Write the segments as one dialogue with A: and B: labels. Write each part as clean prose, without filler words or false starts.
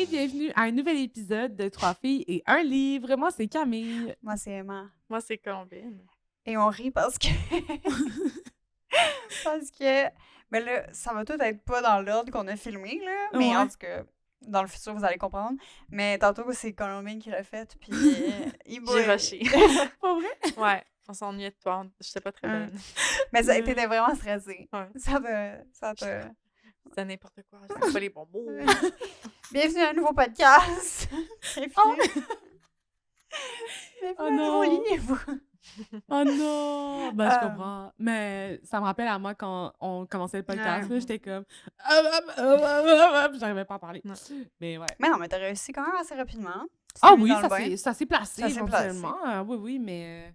A: et bienvenue à un nouvel épisode de Trois filles et un livre. Moi, c'est Camille.
B: Moi, c'est Emma.
C: Moi, c'est Colombine.
B: Et on rit parce que... parce que... Mais là, ça va tout être pas dans l'ordre qu'on a filmé, là. Mais
A: Ouais.
B: en tout cas, dans le futur, vous allez comprendre. Mais tantôt, c'est Colombine qui l'a fait, puis... il
C: J'ai rushé.
A: Pas vrai?
C: Ouais, on s'ennuyait de toi. J'étais pas très
B: Hum.
C: bonne.
B: Mais t'étais vraiment stressée.
C: Ouais.
B: Ça te...
C: C'était n'importe quoi. Je savais pas les bons mots.
B: Bienvenue à un nouveau podcast. Bienvenue.
A: Oh!
B: Bienvenue
A: Oh
B: à un nouveau
A: non!
B: livre.
A: Oh non! Ben, je
B: Euh.
A: comprends. Mais ça me rappelle à moi quand on commençait le podcast,
B: Ouais.
A: là, j'étais comme... J'arrivais pas à parler.
C: Ouais.
A: Mais ouais.
B: Mais non, mais t'as réussi quand même assez rapidement. Tu
A: Ah
B: t'es mis
A: oui,
B: dans le
A: ça
B: bain.
A: s'est placé
B: Ça s'est placé.
A: éventuellement. Oui, mais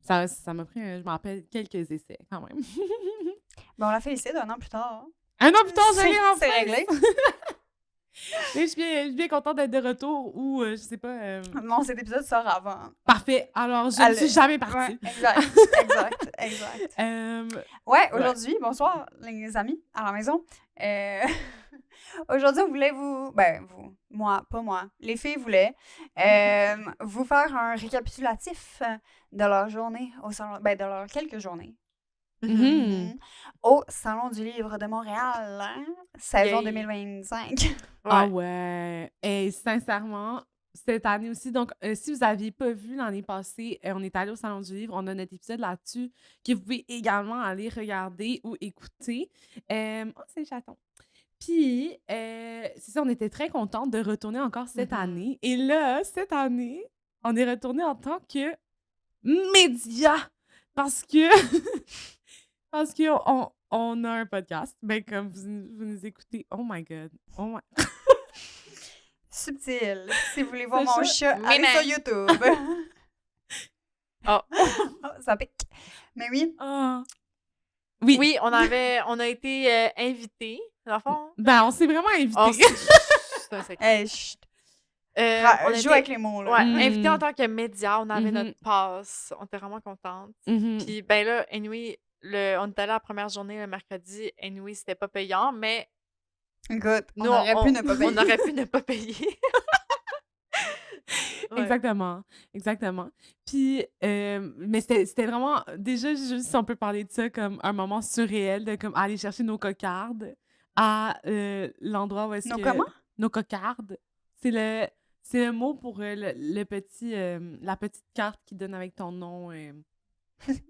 A: ça m'a pris, je me rappelle, quelques essais quand même.
B: Ben, on l'a félicité un an plus tard.
A: Un an plus tard, j'allais en
B: C'est réglé.
A: Mais je suis bien contente d'être de retour ou, je sais pas...
B: Non, cet épisode sort avant.
A: Parfait. Alors, je ne suis jamais partie.
B: Ouais, exact.
A: Ouais.
B: Aujourd'hui, bonsoir les amis à la maison. Aujourd'hui, on voulait pas moi, les filles voulaient vous faire un récapitulatif de leur journée au salon, de leurs quelques journées
A: Mhm.
B: au Salon du Livre de Montréal, saison
C: Yay.
B: 2025.
A: Ah ouais. Et sincèrement, cette année aussi, donc si vous n'aviez pas vu l'année passée, on est allé au Salon du Livre, on a notre épisode là-dessus que vous pouvez également aller regarder ou écouter. Oh, c'est le chaton. Puis, c'est ça, on était très contents de retourner encore cette année. Et là, cette année, on est retourné en tant que média. Parce que on a un podcast. Ben, comme vous nous écoutez. Oh my God. Oh my...
B: Subtil. Si vous voulez voir
A: C'est
B: mon
A: ça.
B: chat, allez sur YouTube.
C: Oh.
B: Ça pique. Mais oui.
A: Ah.
C: Oui, on a été invités, dans le fond.
A: Ben, on s'est vraiment invités.
C: Oh, c'est un secret.
B: Hey, chut.
C: On
B: Joue
C: était-
B: avec les mots, là.
C: Ouais,
A: Mm.
C: invités en tant que média. On avait
A: Mhm.
C: notre passe. On était vraiment contentes.
A: Mhm.
C: Puis, ben là, anyway, on était allé la première journée le mercredi. Anyway, c'était pas payant, mais
B: Écoute, on
C: nous,
B: aurait pu ne pas payer.
C: On aurait pu ne pas payer. Ouais.
A: Exactement. Puis, mais c'était vraiment, déjà, juste si on peut parler de ça comme un moment surréel, de comme aller chercher nos cocardes à l'endroit où est-ce
B: Nos
A: que...
B: comment?
A: Nos cocardes. C'est le mot pour le petit, la petite carte qui donne avec ton nom.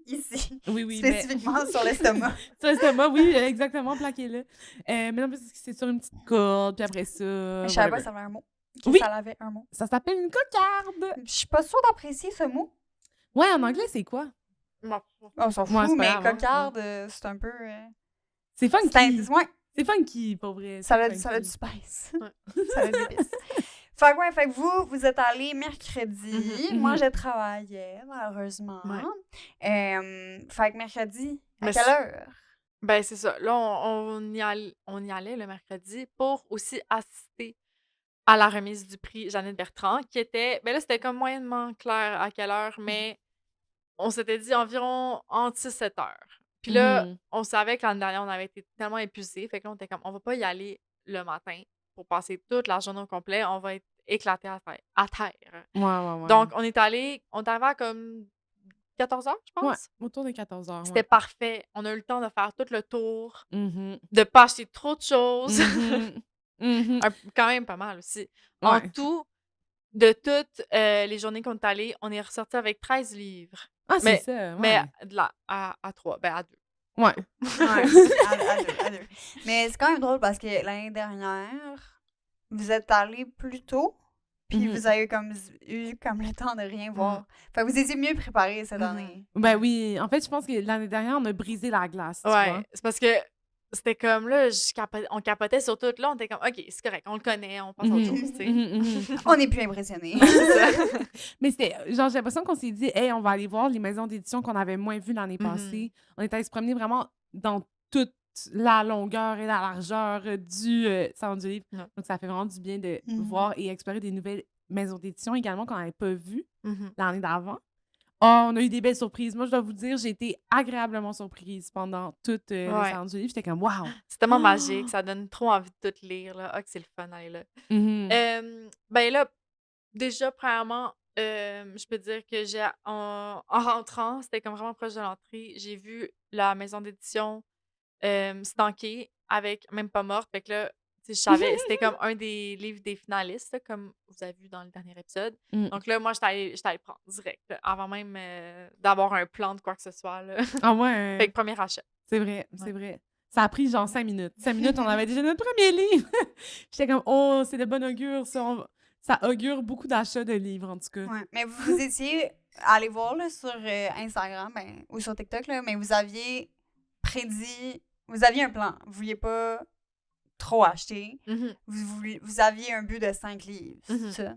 B: Ici.
A: Oui, mais...
B: Spécifiquement sur l'estomac.
A: Sur l'estomac, oui, exactement, plaqué là. Mais non, parce que c'est sur une petite corde, puis après ça...
B: Je savais pas
A: whatever.
B: que ça avait un mot.
A: Oui.
B: Ça avait un mot.
A: Ça s'appelle une cocarde.
B: Je suis pas sûre d'apprécier ce mot.
A: Ouais, en anglais, c'est quoi?
B: On s'en fout,
A: Ouais, c'est pas
B: mais
A: grave, hein.
B: cocarde, c'est un peu...
A: C'est funky.
B: Ouais,
A: C'est funky, pour vrai.
B: ça
A: c'est
B: a du
A: funky.
B: spice.
C: Ouais.
B: Ça a des épices. Fait que vous êtes allés mercredi.
A: Mhm,
B: Moi,
A: mhm.
B: je travaillais, malheureusement.
C: Ouais.
B: Fait que mercredi, à
C: Mais
B: quelle heure?
C: Ben, c'est ça. Là, on y allait le mercredi pour aussi assister à la remise du prix Jeannette Bertrand, qui était. Ben là, c'était comme moyennement clair à quelle heure, mais on s'était dit environ entre 6-7 heures. Puis là,
A: Mhm.
C: on savait que l'année dernière, on avait été tellement épuisés. Fait que là, on était comme, on va pas y aller le matin pour passer toute la journée au complet. On va être éclatés à terre.
A: Ouais.
C: Donc, on est arrivé à comme 14 heures, je
A: Ouais,
C: pense.
A: autour de 14 heures.
C: C'était parfait. On a eu le temps de faire tout le tour,
A: Mhm.
C: de pas acheter trop de choses.
A: Mhm. Mhm.
C: Quand même pas mal aussi. En
A: Ouais.
C: tout, de toutes les journées qu'on est allés, on est ressorti avec 13 livres.
A: Ah, c'est ça, ouais.
C: Mais à 3, ben à 2.
A: Ouais.
B: À deux. Mais c'est quand même drôle parce que l'année dernière, vous êtes allés plus tôt, puis
A: Mhm.
B: vous avez eu le temps de rien voir. Fait que vous étiez mieux préparés cette
C: Mhm.
B: année.
A: Ben oui, en fait, je pense que l'année dernière, on a brisé la glace, tu vois.
C: Ouais, c'est parce que c'était comme là, on capotait sur tout. Là, on était comme, OK, c'est correct, on le connaît, on passe à autre
A: Mhm.
C: chose, tu sais.
A: Mhm.
B: On n'est plus impressionnés.
C: C'est ça.
A: Mais c'était, genre, j'ai l'impression qu'on s'est dit, hey, on va aller voir les maisons d'édition qu'on avait moins vues l'année passée. On est allé se promener vraiment dans toute la longueur et la largeur du Salon du Livre.
C: Ouais.
A: Donc, ça fait vraiment du bien de
B: Mhm.
A: voir et explorer des nouvelles maisons d'édition également qu'on n'avait pas vues
C: Mhm.
A: l'année d'avant. Oh, on a eu des belles surprises. Moi, je dois vous dire, j'ai été agréablement surprise pendant toute les
C: Ouais.
A: salons du livre. J'étais comme, wow!
C: C'est tellement magique, ça donne trop envie de tout lire, là. Ah, que c'est le fun d'aller là. Ben là, déjà, premièrement, je peux dire que en rentrant, c'était comme vraiment proche de l'entrée, j'ai vu la maison d'édition Stanké avec Même pas morte. Fait que là, tu sais, je savais, c'était comme un des livres des finalistes, là, comme vous avez vu dans le dernier épisode.
A: Mm.
C: Donc là, moi, j'étais allée prendre direct, là, avant même d'avoir un plan de quoi que ce soit. Là.
A: Ah ouais,
C: Fait que premier achat.
A: c'est vrai,
C: Ouais.
A: c'est vrai. Ça a pris genre 5 minutes. 5 minutes, on avait déjà notre premier livre. J'étais comme, oh, c'est de bon augure. Ça augure beaucoup d'achats de livres, en tout cas.
B: Ouais. Mais vous étiez allé voir là, sur Instagram ou sur TikTok, là, mais vous aviez prédit, vous aviez un plan. Vous vouliez pas trop acheter.
C: Mhm,
B: Vous aviez un but de 5 livres,
C: Mhm.
B: c'est ça?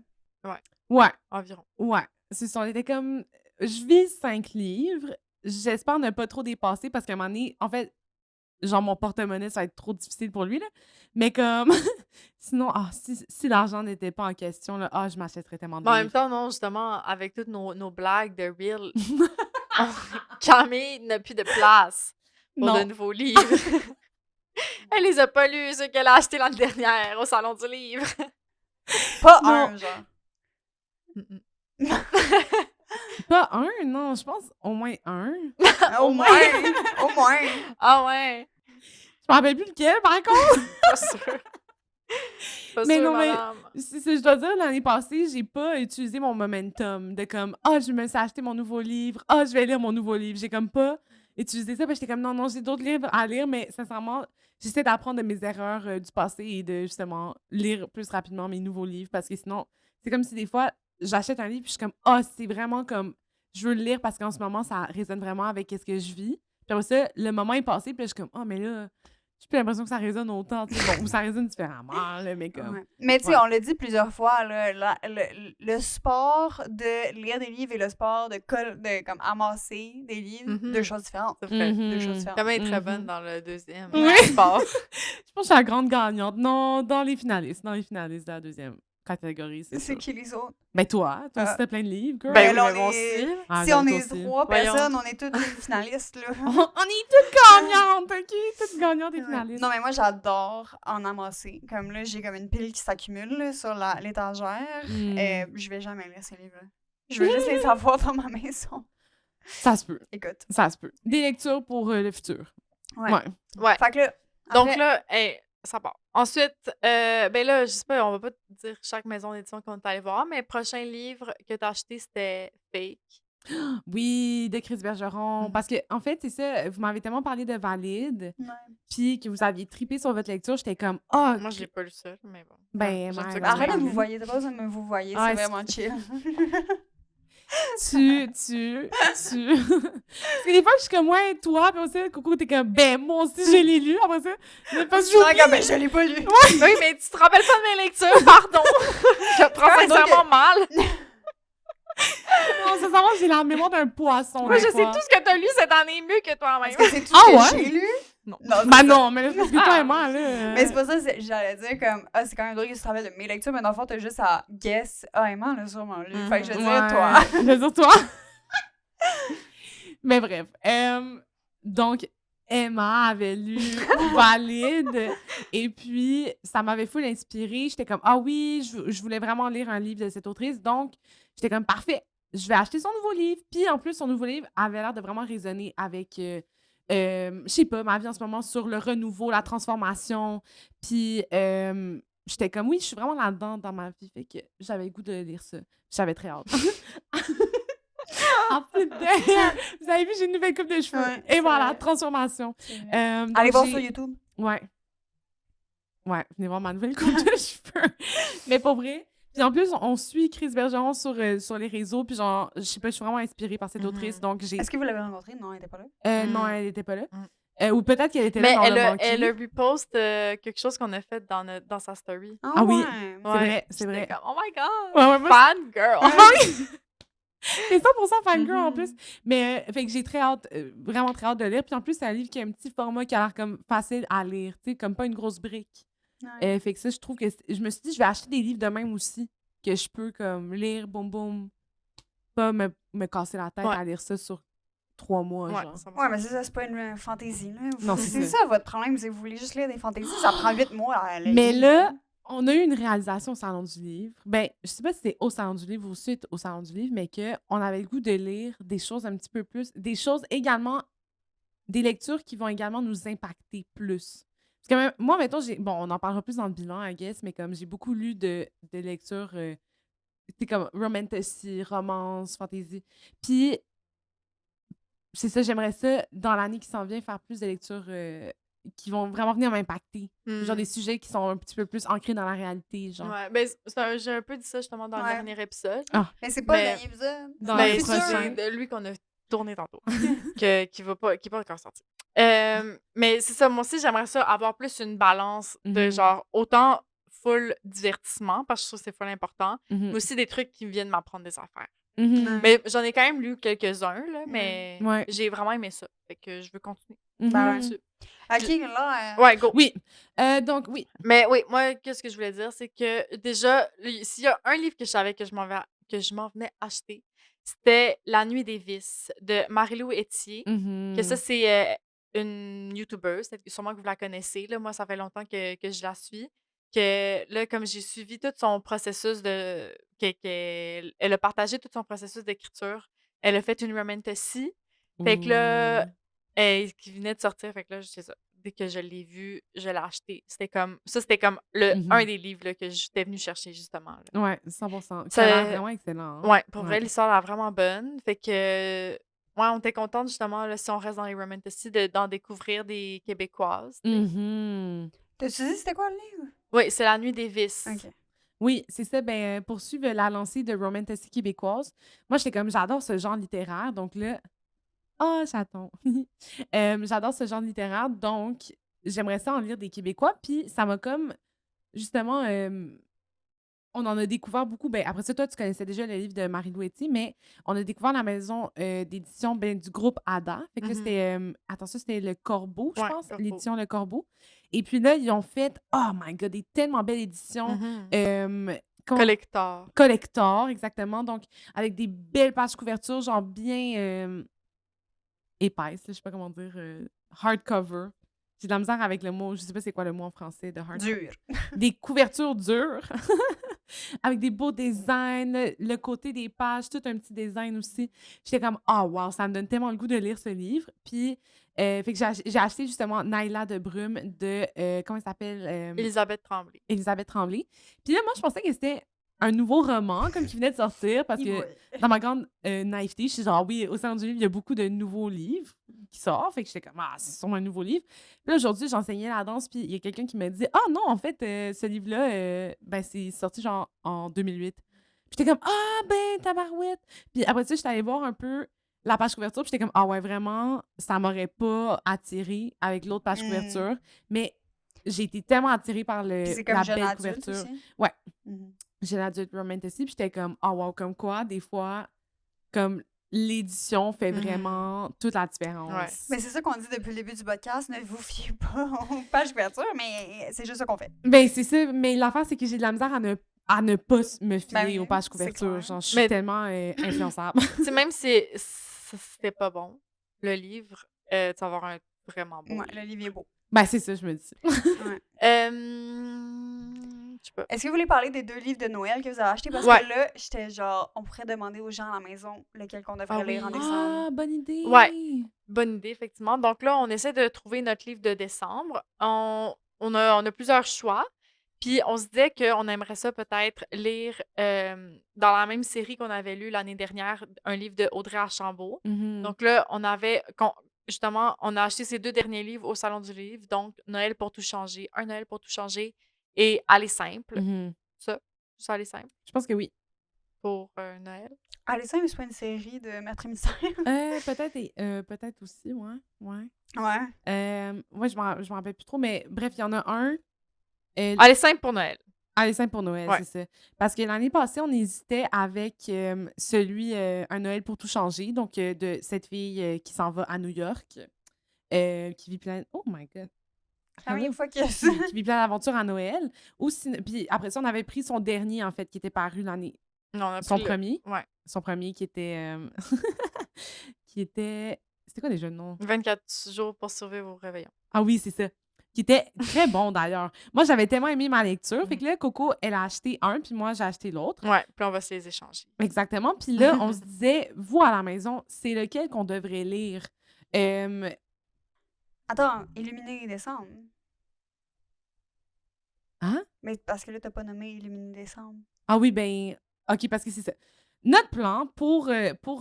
A: Ouais,
C: environ.
A: ouais. C'est ça, on était comme, je vise 5 livres. J'espère ne pas trop dépasser parce qu'à un moment donné, en fait, genre mon porte-monnaie, ça va être trop difficile pour lui, là. Mais comme, sinon, si l'argent n'était pas en question, là, je m'achèterais tellement de
C: Mais en même
A: livres.
C: temps, non, justement, avec toutes nos blagues de Reel, Camille n'a plus de place pour de
A: Non.
C: nouveaux livres. Elle les a pas lus, ceux qu'elle a achetés l'année dernière au Salon du Livre.
B: Pas
A: Non.
B: un, genre.
A: Pas un, non, je pense au moins un.
B: Au moins! Au moins!
C: Ah ouais,
A: Je me rappelle plus lequel, par contre.
C: pas sûr. Pas
A: Mais
C: sûr,
A: non, mais
C: madame.
A: je dois dire, l'année passée, j'ai pas utilisé mon momentum de comme, je me suis acheté mon nouveau livre, je vais lire mon nouveau livre. J'ai comme pas utilisé ça, parce que j'étais comme, non, j'ai d'autres livres à lire, mais sincèrement, j'essaie d'apprendre de mes erreurs du passé et de, justement, lire plus rapidement mes nouveaux livres, parce que sinon, c'est comme si des fois, j'achète un livre, puis je suis comme, c'est vraiment comme, je veux le lire parce qu'en ce moment, ça résonne vraiment avec ce que je vis. Puis après ça, le moment est passé, puis là, je suis comme, mais là, j'ai plus l'impression que ça résonne autant, tu sais. Bon, ou ça résonne différemment, là, mais comme...
B: Ouais. Mais tu sais,
A: Ouais.
B: on l'a dit plusieurs fois, là, le sport de lire des livres et le sport de comme amasser des livres,
C: Mhm.
B: deux choses différentes.
C: C'est vrai.
B: Deux choses différentes.
C: Camille est très
A: Mhm.
C: bonne dans le deuxième
A: Oui.
C: sport.
A: Je pense que je suis la grande gagnante. Non, dans les finalistes de la deuxième catégorie, c'est
B: C'est
A: sûr.
B: qui les autres?
A: Ben toi aussi,
B: Ah.
A: t'as plein de livres, girl.
C: Ben oui,
B: là,
C: mais
B: on
C: moi
B: est-
C: aussi.
A: Ah,
B: Si
A: j'aime
B: on
A: toi
B: est
A: aussi.
B: 3
C: Voyons.
B: personnes, on est toutes des finalistes, là.
A: On est toutes gagnantes, OK? Toutes gagnantes et
B: Ouais.
A: finalistes.
B: Non, mais moi, j'adore en amasser. Comme là, j'ai comme une pile qui s'accumule là, sur l'étagère. Je vais jamais lire ces livres-là. Je veux juste les avoir dans ma maison.
A: Ça se peut,
B: Écoute.
A: ça se peut. Des lectures pour le futur.
B: Ouais.
C: Ouais.
B: Fait que là,
C: Donc
B: après-
C: là, ça part. Ensuite, ben là, je sais pas, on va pas te dire chaque maison d'édition qu'on est allé voir, mais le prochain livre que t'as acheté, c'était Fake.
A: Oui, de Chris Bergeron. Parce que, en fait, c'est ça, vous m'avez tellement parlé de Valide,
B: Ouais.
A: puis que vous aviez trippé sur votre lecture, j'étais comme,
C: Moi, je l'ai pas lu seul, mais bon.
A: Ben,
C: J'aime
A: ouais,
C: ça
A: ben,
C: que
B: Arrête
C: tu
B: de
C: l'aies
B: vous
C: lu.
B: voyez, t'as pas besoin de me vous voyez,
A: Ah,
B: c'est vraiment chill.
A: tu. Parce que des fois, je suis comme, ouais, toi, puis aussi, Coco, t'es comme, ben, moi aussi, je l'ai lu. Après ça, parce que j'oublie.
B: Ah, ben, je l'ai pas lu.
C: Oui, mais tu te rappelles pas de mes lectures, pardon. Je prends
B: Ouais, donc,
C: sincèrement mal.
A: Non, sincèrement, j'ai la mémoire d'un poisson.
C: Moi,
A: des
C: je sais
A: fois.
C: tout ce que t'as lu cette année mieux que toi-même.
B: Est-ce que c'est tout
A: Ah,
B: ce que
A: ouais?
B: j'ai lu?
C: Non.
B: Non, c'est
A: Ben
B: ça.
A: non, mais là, c'est parce que toi
C: Ah.
A: et moi, là.
B: Mais c'est pas ça, j'allais dire comme, c'est quand même drôle que tu te rappelles de mes lectures, mais dans le fond, t'as juste à guess, Emma l'a sûrement lu. Fait que je veux dire,
A: Ouais,
B: toi.
A: je veux dire, toi. Mais bref. Donc, Emma avait lu Valide. Et puis, ça m'avait full inspirée. J'étais comme, oui, je voulais vraiment lire un livre de cette autrice. Donc, j'étais comme, parfait, je vais acheter son nouveau livre. Puis, en plus, son nouveau livre avait l'air de vraiment résonner avec, je sais pas, ma vie en ce moment sur le renouveau, la transformation. Puis, j'étais comme, oui, je suis vraiment là-dedans dans ma vie. Fait que j'avais le goût de lire ça. J'avais très hâte. En plus, derrière, vous avez vu, j'ai une nouvelle coupe de cheveux.
B: Ouais,
A: Et
B: c'est
A: voilà,
B: vrai.
A: transformation. Donc,
B: Allez voir sur YouTube.
A: Ouais. Ouais, venez voir ma nouvelle coupe de cheveux. Mais pour vrai. Puis en plus, on suit Chris Bergeron sur les réseaux. Puis genre, je sais pas, je suis vraiment inspirée par cette autrice. Donc j'ai.
B: Est-ce que vous l'avez rencontrée? Non, elle était pas là.
A: Non, elle était pas là.
C: Mm.
A: Ou peut-être qu'elle était
C: Mais
A: là, mais on l'a manqué.
C: elle a repost quelque chose qu'on a fait dans sa story.
A: Ah oui.
B: ouais.
A: C'est vrai, c'est vrai.
C: J'étais comme, oh my god!
A: Ouais, ouais, moi,
C: Fan girl!
A: c'est 100% fangirl en
B: Mhm.
A: plus. Mais fait que j'ai très hâte, vraiment très hâte de lire. Puis en plus, c'est un livre qui a un petit format qui a l'air comme facile à lire, tu sais, comme pas une grosse brique.
B: Ouais.
A: Fait que ça, je trouve que je me suis dit, je vais acheter des livres de même aussi, que je peux comme lire, boum boum. pas me casser la tête
C: Ouais.
A: à lire ça sur 3 mois,
C: Ouais,
A: genre.
C: 100%.
B: Ouais, mais c'est pas une fantaisie, là.
A: Non,
B: C'est
A: c'est ça.
B: ça votre problème, c'est que vous voulez juste lire des fantaisies. Ça prend 8 mois à lire.
A: Mais là, on a eu une réalisation au Salon du Livre. Ben, je sais pas si c'est au Salon du Livre ou suite au Salon du Livre, mais qu'on avait le goût de lire des choses un petit peu plus, des choses également, des lectures qui vont également nous impacter plus. Parce que moi, mettons, bon, on en parlera plus dans le bilan, I guess, mais comme j'ai beaucoup lu de lectures, c'est comme romantasy, romance, fantasy. Puis, c'est ça, j'aimerais ça, dans l'année qui s'en vient, faire plus de lectures qui vont vraiment venir m'impacter. Genre des sujets qui sont un petit peu plus ancrés dans la réalité, genre.
C: Ouais, ben, j'ai un peu dit ça justement dans le
B: Ouais.
C: dernier épisode.
A: Ah,
B: Mais c'est pas le
C: Mais-
B: dernier épisode.
A: Dans
C: Ben,
A: le
C: c'est
A: prochain.
C: de lui qu'on a tourné tantôt, qui est pas encore sorti. Mais c'est ça, moi aussi, j'aimerais ça avoir plus une balance de
A: Mhm.
C: genre autant full divertissement, parce que je trouve que c'est full important,
A: Mhm.
C: mais aussi des trucs qui viennent m'apprendre des affaires.
A: Mhm.
C: Mais j'en ai quand même lu quelques-uns, là, mais
A: Ouais.
C: j'ai vraiment aimé ça. Fait que je veux continuer
A: Mhm.
B: Ben ouais.
C: là-dessus.
B: Ok, là.
C: Ouais, go.
A: Oui. Donc, oui.
C: Mais oui, moi, qu'est-ce que je voulais dire, c'est que déjà, s'il y a un livre que je savais que je m'en venais acheter, c'était La Nuit des Vices de Marie-Lou Etier. Que ça,
A: Mhm.
C: c'est une YouTuber, sûrement que vous la connaissez. Là. Moi, ça fait longtemps que je la suis. Que là, comme j'ai suivi tout son processus elle a partagé tout son processus d'écriture. Elle a fait une romantasy. Fait que là,
A: Ouh.
C: qui venait de sortir. Fait que là, c'est ça. Dès que je l'ai vu, je l'ai acheté. C'était comme un
A: Mhm.
C: des livres là, que j'étais venue chercher justement. Là.
A: Ouais, 100%. Ça
C: Ça-
A: a l'air vraiment excellent. Hein?
C: Ouais, pour vrai, l'histoire a l'air vraiment bonne. Fait que, ouais, on était contente justement, là, si on reste dans les romantasy, d'en découvrir des québécoises. tu sais.
A: Mhm.
B: T'as-tu dit c'était quoi le livre?
C: Oui, c'est La Nuit des Vices.
B: Ok.
A: Oui, c'est ça. Ben, poursuivre la lancée de Romantasy québécoise. Moi, j'étais comme, j'adore ce genre littéraire. Donc là, oh, chaton. J'adore ce genre littéraire. Donc, j'aimerais ça en lire des Québécois. Puis, ça m'a comme, justement, on en a découvert beaucoup. Ben, après ça, toi, tu connaissais déjà le livre de Marie-Lou Etier, mais on a découvert la maison d'édition du groupe Ada. Fait que là,
C: Mhm.
A: c'était, attention, c'était Le Corbeau, je
C: Ouais,
A: pense,
C: Corbeau.
A: l'édition Le Corbeau. Et puis là, ils ont fait, oh my God, des tellement belles éditions.
C: Mhm.
A: Comment-
C: Collector.
A: Collector, exactement. Donc, avec des belles pages couverture, genre bien épaisses, là, je sais pas comment dire, hardcover. J'ai de la misère avec le mot, je sais pas c'est quoi le mot en français de hardcover.
B: Dur.
A: Des couvertures dures, avec des beaux designs, le côté des pages, tout un petit design aussi. J'étais comme, oh wow, ça me donne tellement le goût de lire ce livre. Puis, fait que j'ai acheté justement Naila de Brume de, comment elle s'appelle?
C: Elisabeth Tremblay.
A: Elisabeth Tremblay. Puis là, moi, je pensais que c'était un nouveau roman, comme qui venait de sortir, parce que dans ma grande naïveté, je suis genre, oui, au Salon du Livre, il y a beaucoup de nouveaux livres qui sortent. Fait que j'étais comme, ah, c'est sûrement un nouveau livre. Puis là, aujourd'hui, j'enseignais la danse, puis il y a quelqu'un qui me dit, ah non, en fait, ce livre-là, ben, c'est sorti genre en 2008. Puis j'étais comme, ah, ben, tabarouette. Puis après ça, j'étais allée voir un peu la page couverture, puis j'étais comme, ah ouais, vraiment, ça m'aurait pas attiré avec l'autre page couverture. Mais j'ai été tellement attirée par
B: Puis c'est comme
A: la
B: jeune
A: belle
B: adulte
A: couverture.
B: aussi.
A: Ouais.
B: Mhm.
A: Jeune adulte romantasy, puis j'étais comme, oh wow, comme quoi, des fois, comme l'édition fait vraiment toute la différence.
C: Ouais.
B: Mais c'est ça qu'on dit depuis le début du podcast, ne vous fiez pas aux pages couverture, mais c'est juste ça qu'on fait.
A: Ben, c'est ça, mais l'affaire, c'est que j'ai de la misère à ne pas me fier
B: Ben oui,
A: aux pages
B: c'est
A: couverture.
B: clair.
A: Genre, je suis
C: Mais-
A: tellement influençable.
C: Tu sais, même si c'était pas bon, le livre, tu vas avoir un vraiment bon
B: Ouais,
C: livre.
B: le livre est beau.
A: Ben, c'est ça, je me dis.
C: Je sais pas.
B: Est-ce que vous voulez parler des 2 livres de Noël que vous avez achetés? Parce
C: Ouais.
B: que là, j'étais genre, on pourrait demander aux gens à la maison lequel qu'on devrait
C: Ah
B: lire
C: oui.
B: en décembre.
A: Ah, bonne idée!
C: Ouais. Bonne idée, effectivement. Donc là, on essaie de trouver notre livre de décembre. On a plusieurs choix. Puis on se disait qu'on aimerait ça peut-être lire dans la même série qu'on avait lu l'année dernière, un livre de Audrey Archambault.
A: Mhm.
C: Donc là, justement, on a acheté ces 2 derniers livres au Salon du Livre. Donc, Noël pour tout changer, Un Noël pour tout changer et Aller simple.
A: Mhm.
C: Ça Aller simple
A: Je pense que oui.
C: pour Noël.
B: Allez, ça, mais c'est pas une série de Maître et Mystère.
A: Peut-être aussi, ouais. Ouais.
B: Ouais.
A: Ouais, je m'en rappelle plus trop, mais bref, il y en a un.
C: Aller simple pour Noël.
A: Aller simple pour Noël,
C: Ouais.
A: c'est ça. Parce que l'année passée, on hésitait avec celui Un Noël pour tout changer, donc de cette fille qui s'en va à New York, qui vit plein... Oh my God!
B: La première fois que
A: qui vit plein d'aventures à Noël. Puis après ça, on avait pris son dernier, en fait, qui était paru
C: Non, on a
A: Son
C: pris le
A: premier.
C: ouais,
A: Son premier qui était... qui était... C'était quoi déjà le nom?
C: 24 jours pour survivre au réveillon.
A: Ah oui, c'est ça. Qui était très bon d'ailleurs. Moi, j'avais tellement aimé ma lecture. Fait
C: Mmh.
A: que là, Coco, elle a acheté un, puis moi, j'ai acheté l'autre.
C: Ouais, puis on va se les échanger.
A: Exactement. Puis là, on se disait, vous à la maison, c'est lequel qu'on devrait lire? Euh,
B: Attends, Illuminé décembre.
A: Hein?
B: Mais parce que là, t'as pas nommé Illuminé décembre.
A: Ah oui, ben, OK, parce que c'est ça. Notre plan pour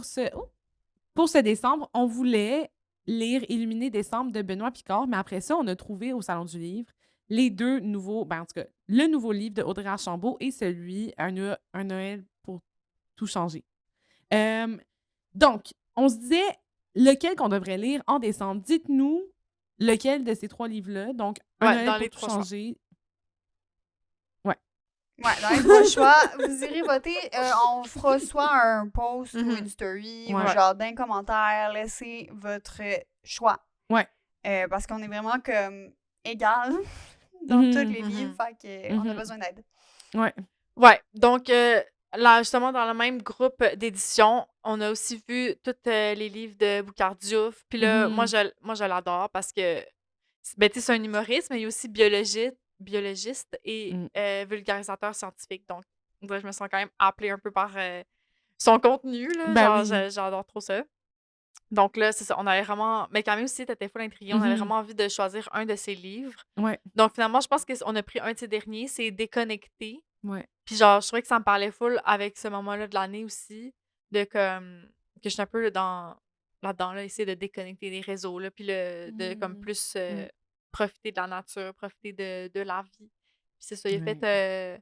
A: ce décembre, on voulait lire Illuminé décembre de Benoît Picard, mais après ça, on a trouvé au Salon du Livre les deux nouveaux, ben en tout cas, le nouveau livre de Audrey Archambault et celui Un Noël pour tout changer. Donc, on se disait lequel qu'on devrait lire en décembre. Dites-nous lequel de ces trois livres-là. Donc, Un
C: Ouais,
A: Noël
C: dans
A: pour
C: les
A: tout
C: 3 choix.
A: changer. Ouais.
B: Ouais, dans les trois choix, vous irez voter. On fera soit un post ou une story ou
A: Ouais.
B: genre d'un commentaire. Laissez votre choix.
A: Ouais.
B: Parce qu'on est vraiment comme égal dans tous les livres. Fait qu'on a besoin d'aide.
A: Ouais.
C: Ouais, donc là, justement, dans le même groupe d'édition, on a aussi vu tous les livres de Boucard Diouf. Puis là, moi, je l'adore parce que, ben, tu sais, c'est un humoriste, mais il est aussi biologiste et vulgarisateur scientifique. Donc, on dirait que je me sens quand même appelée un peu par son contenu, là.
A: Ben
C: Genre,
A: oui.
C: j'adore trop ça. Donc là, c'est ça, on avait vraiment... Mais Camille aussi, t'étais full intriguée. On avait vraiment envie de choisir un de ses livres.
A: Ouais.
C: Donc finalement, je pense qu'on a pris un de ses derniers, c'est Déconnecté.
A: Ouais.
C: Puis genre, je trouvais que ça me parlait full avec ce moment-là de l'année aussi, de comme... que je suis un peu là-dedans, là, essayer de déconnecter des réseaux, là, puis de comme plus profiter de la nature, profiter de la vie. Puis c'est ça, il a fait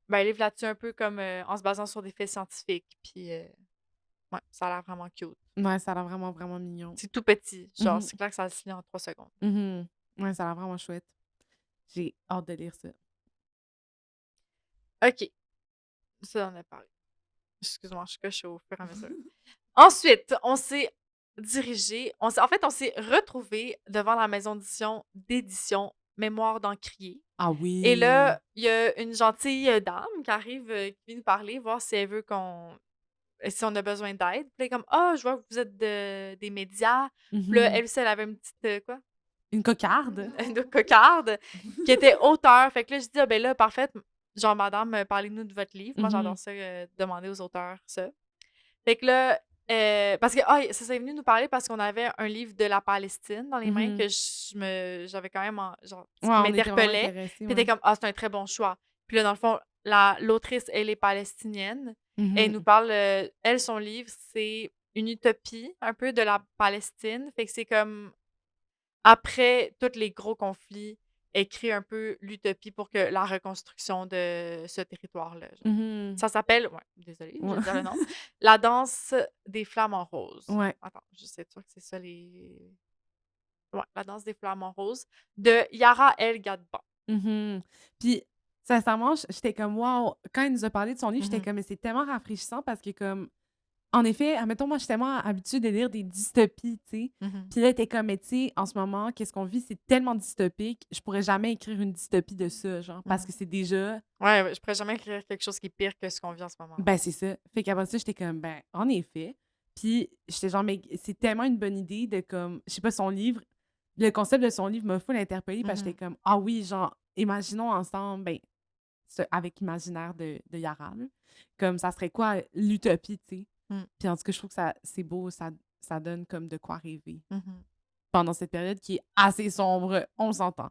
C: ben, un livre là-dessus un peu comme en se basant sur des faits scientifiques. Puis ouais, ça a l'air vraiment cute.
A: Ouais, ça a l'air vraiment, vraiment mignon.
C: C'est tout petit. Genre, c'est clair que ça se lit en 3 secondes.
A: Ouais, ça a l'air vraiment chouette. J'ai hâte de lire ça.
C: OK. Ça, on a parlé. Excuse-moi, je coche au fur et à mesure. Ensuite, on s'est dirigé. En fait, on s'est retrouvés devant la maison d'édition Mémoire d'Encrier.
A: Ah oui!
C: Et là, il y a une gentille dame qui arrive, qui vient nous parler, voir si elle veut si on a besoin d'aide. Puis elle est comme, ah, je vois que vous êtes des médias. Puis là, elle aussi, elle avait une petite, quoi?
A: Une cocarde?
C: Une cocarde qui était auteur. Fait que là, je dis, ah ben là, parfait. Genre, madame, parlez-nous de votre livre. Moi, j'adore ça, demander aux auteurs ça. Fait que là, parce que, ça s'est venu nous parler parce qu'on avait un livre de la Palestine dans les mains que j'avais quand même, genre, qui
A: Ouais, on était vraiment
C: m'interpellait.
A: intéressés,
C: Puis
A: ouais.
C: t'es comme, c'est un très bon choix. Puis là, dans le fond, l'autrice, elle est palestinienne.
A: Mhm.
C: Elle nous parle, elle, son livre, c'est une utopie un peu de la Palestine. Fait que c'est comme, après tous les gros conflits, écrit un peu l'utopie pour que la reconstruction de ce territoire-là. Genre.
A: Mhm.
C: Ça s'appelle, ouais, désolée, je
A: Ouais.
C: vais dire le nom, La danse des flamants roses.
A: Ouais.
C: Attends, je sais pas que c'est ça les... Ouais, La danse des flamants roses de Yara El Gadban.
A: Mhm. Puis, sincèrement, j'étais comme, wow, quand il nous a parlé de son livre, j'étais comme, mais c'est tellement rafraîchissant parce que, comme, en effet, admettons, moi, je suis tellement habituée de lire des dystopies, tu sais. Puis là, t'es comme, mais tu sais, en ce moment, qu'est-ce qu'on vit, c'est tellement dystopique, je pourrais jamais écrire une dystopie de ça, genre, parce que c'est déjà...
C: Ouais, je pourrais jamais écrire quelque chose qui est pire que ce qu'on vit en ce moment.
A: Ben, c'est ça. Fait qu'après ça, j'étais comme, ben, en effet. Puis j'étais genre, mais c'est tellement une bonne idée de, comme, je sais pas, son livre, le concept de son livre m'a full interpellée parce que j'étais comme, ah oui, genre, imaginons ensemble, ben, avec l'imaginaire de Yara, là, comme, ça serait quoi l'utopie, tu sais. Puis en tout cas, je trouve que c'est beau, ça donne comme de quoi rêver pendant cette période qui est assez sombre, on s'entend.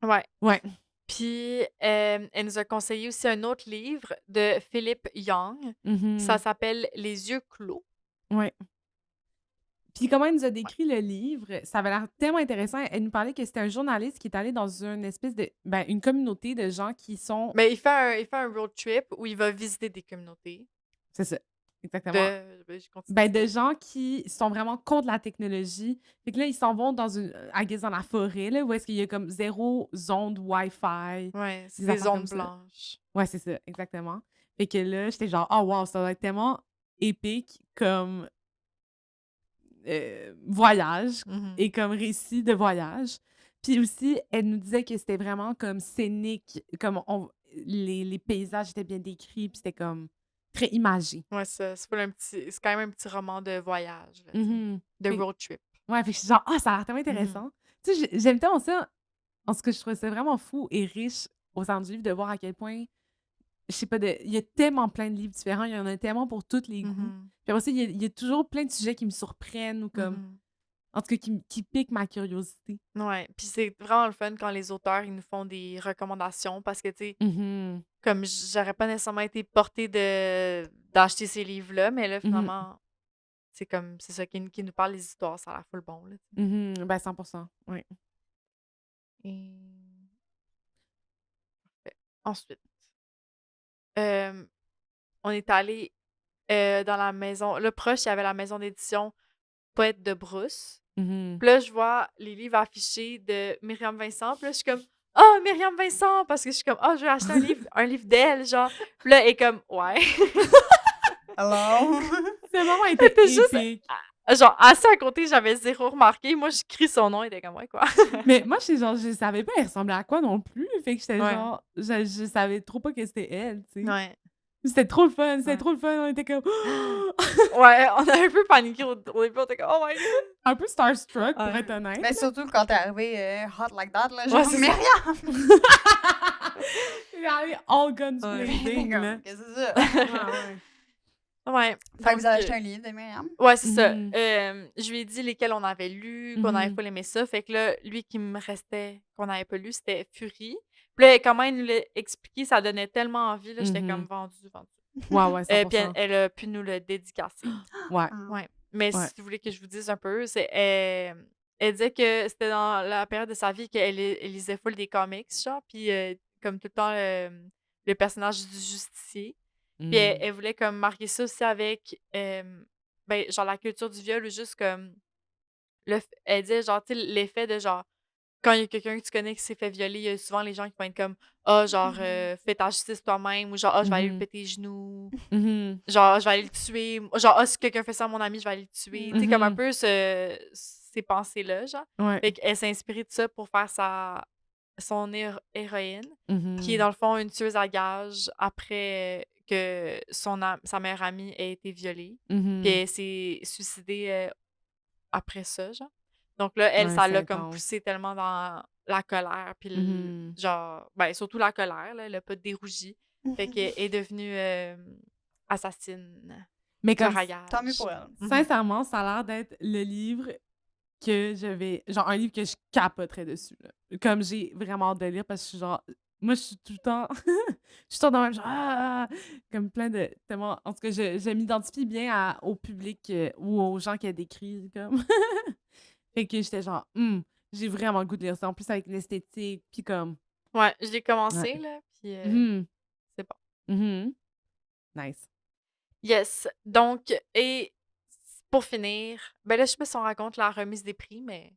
C: Ouais.
A: Ouais.
C: Puis, elle nous a conseillé aussi un autre livre de Philippe Young. Ça s'appelle Les yeux clos.
A: Ouais. Puis comment elle nous a décrit le livre, ça avait l'air tellement intéressant. Elle nous parlait que c'était un journaliste qui est allé dans une espèce de... Ben, une communauté de gens qui sont...
C: Mais il fait un road trip où il va visiter des communautés.
A: C'est ça, exactement.
C: Je continue.
A: Ben, de gens qui sont vraiment contre la technologie. Fait que là, ils s'en vont dans dans la forêt, là, où est-ce qu'il y a comme 0 onde Wi-Fi.
C: Ouais, c'est
A: des
C: des
A: affaires
C: ondes
A: comme ça.
C: blanches.
A: Ouais, c'est ça, exactement. Fait que là, j'étais genre, oh wow, ça va être tellement épique comme voyage et comme récit de voyage. Puis aussi, elle nous disait que c'était vraiment comme scénique, comme les paysages étaient bien décrits, puis c'était comme très imagé.
C: Ouais, c'est pas c'est quand même un petit roman de voyage, là, tu sais,
A: Mhm.
C: de
A: Fait-
C: road trip.
A: ouais, fait que je suis genre, ah, ça a l'air tellement
C: Mhm.
A: intéressant. Tu sais, j'aime tellement ça. En ce que je trouvais ça vraiment fou et riche au sein du livre de voir à quel point, je sais pas, il y a tellement plein de livres différents, il y en a tellement pour tous les goûts.
C: Mhm.
A: Puis après aussi, il y a toujours plein de sujets qui me surprennent ou comme,
C: Mhm.
A: en tout cas, qui piquent ma curiosité.
C: Ouais, puis c'est vraiment le fun quand les auteurs ils nous font des recommandations parce que, tu sais,
A: Mhm.
C: comme j'aurais pas nécessairement été portée d'acheter ces livres-là, mais là,
A: Mhm.
C: finalement, c'est ça qui nous parle les histoires, ça a l'air full bon, là, tu sais.
A: Mhm. Ben, 100%. Oui.
C: Et ensuite, euh, on est allé dans la maison, là, proche, il y avait la maison d'édition Poète de Brousse.
A: Mhm.
C: Puis là, je vois les livres affichés de Myriam Vincent. Puis là, je suis comme, ah, Myriam Vincent! Parce que je suis comme, ah, je vais acheter un livre d'elle, genre. Puis là, elle est comme, ouais.
B: Hello?
A: Ce moment
C: Elle
A: était
C: était juste,
A: épique.
C: genre, assez à côté, j'avais zéro remarqué. Moi, je crie son nom, elle était comme, ouais, quoi.
A: Mais moi, je savais pas, elle ressemblait à quoi non plus. Fait que j'étais
C: Ouais.
A: genre, je savais trop pas que c'était elle, tu sais.
C: Ouais.
A: C'était trop le fun, c'était
C: Ouais.
A: trop le fun. On était comme,
C: Ouais, on a un peu paniqué au début, on était comme, oh my god.
A: un peu starstruck, pour
C: Ouais.
A: être honnête.
B: Mais surtout quand t'es arrivé hot like that, là,
C: Ouais,
B: genre,
C: c'est ça.
B: Myriam!
A: Il est allé all guns
C: Ouais.
A: blazing, là.
B: Comme, qu'est-ce que c'est ça?
A: Ouais.
C: Ouais.
B: Fait que vous avez
C: Donc,
B: acheté un livre de Myriam?
C: ouais, c'est ça.
A: Mhm.
C: Je lui ai dit lesquels on avait lus, qu'on avait
A: Mhm.
C: pas aimé ça. Fait que là, lui qui me restait, qu'on n'avait pas lu, c'était Fury. Puis là, comment il nous l'a expliqué, ça donnait tellement envie. Là, j'étais comme
A: Mhm.
C: vendu.
A: Ouais,
C: Puis
A: 100%.
C: elle a pu nous le dédicacer.
A: Ouais.
B: Ah.
C: Ouais. Mais
A: Ouais.
C: si vous voulez que je vous dise un peu, elle disait que c'était dans la période de sa vie elle lisait full des comics, genre. Puis comme tout le temps, le personnage du justicier. Puis
A: Mhm.
C: elle voulait comme marquer ça aussi avec, ben, genre la culture du viol ou juste comme, elle disait genre, tu sais, l'effet de genre, quand il y a quelqu'un que tu connais qui s'est fait violer, il y a souvent les gens qui vont être comme, ah, genre, fais ta justice toi-même, ou genre, ah, je vais aller lui
A: Mhm.
C: péter les genoux,
A: Mhm.
C: genre, je vais aller le tuer, genre, ah, si quelqu'un fait ça à mon ami, je vais aller le tuer. Tu sais, comme un
A: Mhm.
C: peu ces pensées-là, genre.
A: Ouais.
C: Fait qu'elle s'est inspirée de ça pour faire son héroïne, qui est
A: Mhm.
C: dans le fond une tueuse à gages après que sa meilleure amie ait été violée. Puis
A: Mhm.
C: elle s'est suicidée après ça, genre. Donc là, elle,
A: Ouais,
C: ça
A: c'est
C: l'a comme
A: intense.
C: poussée tellement dans la colère, puis
A: Mhm.
C: genre, ben, surtout la colère, là, elle a pas dérougi. Fait qu'elle est devenue assassine,
A: Mais
C: tueur
A: comme,
C: à gages.
B: Tant mieux pour elle.
A: sincèrement, ça a l'air d'être le livre que je vais. Genre, un livre que je capoterais dessus, là. Comme j'ai vraiment hâte de lire parce que je suis genre. Moi, je suis tout le temps. Je suis tout le temps dans le même genre. Comme plein de. Tellement. En tout cas, je m'identifie bien au public ou aux gens qui a décrit. Comme. Fait que j'étais genre. J'ai vraiment le goût de lire ça. En plus, avec l'esthétique. Puis comme.
C: Ouais, je l'ai
A: Ouais.
C: commencé, là, puis
A: Mhm.
C: c'est bon.
A: Mhm. Nice.
C: Yes. Donc, et pour finir, ben là, je sais pas si on raconte la remise des prix, mais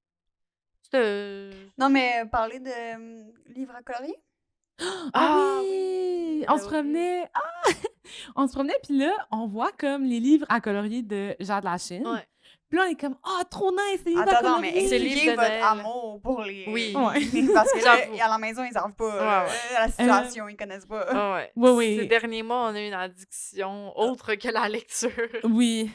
C: c'était.
B: Non, mais parler de livres à colorier?
A: Ah
C: Ah
A: oui!
C: oui!
A: On
C: J'avais
A: se
C: oublié.
A: promenait. On se promenait, puis là, on voit comme les livres à colorier de Jade Lachine.
C: Ouais.
A: Puis là, on est comme, ah, trop nice, les livres à
B: Attends, mais
A: colorier!
C: C'est le livre
B: expliquez
C: de
B: votre
C: Noël.
B: amour pour les
C: Oui.
A: Ouais.
B: livres. Parce que là,
C: J'avoue.
B: à la maison, ils savent pas
C: Ouais, ouais.
B: la situation, ils connaissent pas.
C: Ah ouais.
A: Oui,
C: Ces
A: oui.
C: derniers mois, on a eu une addiction autre que la lecture.
A: Oui,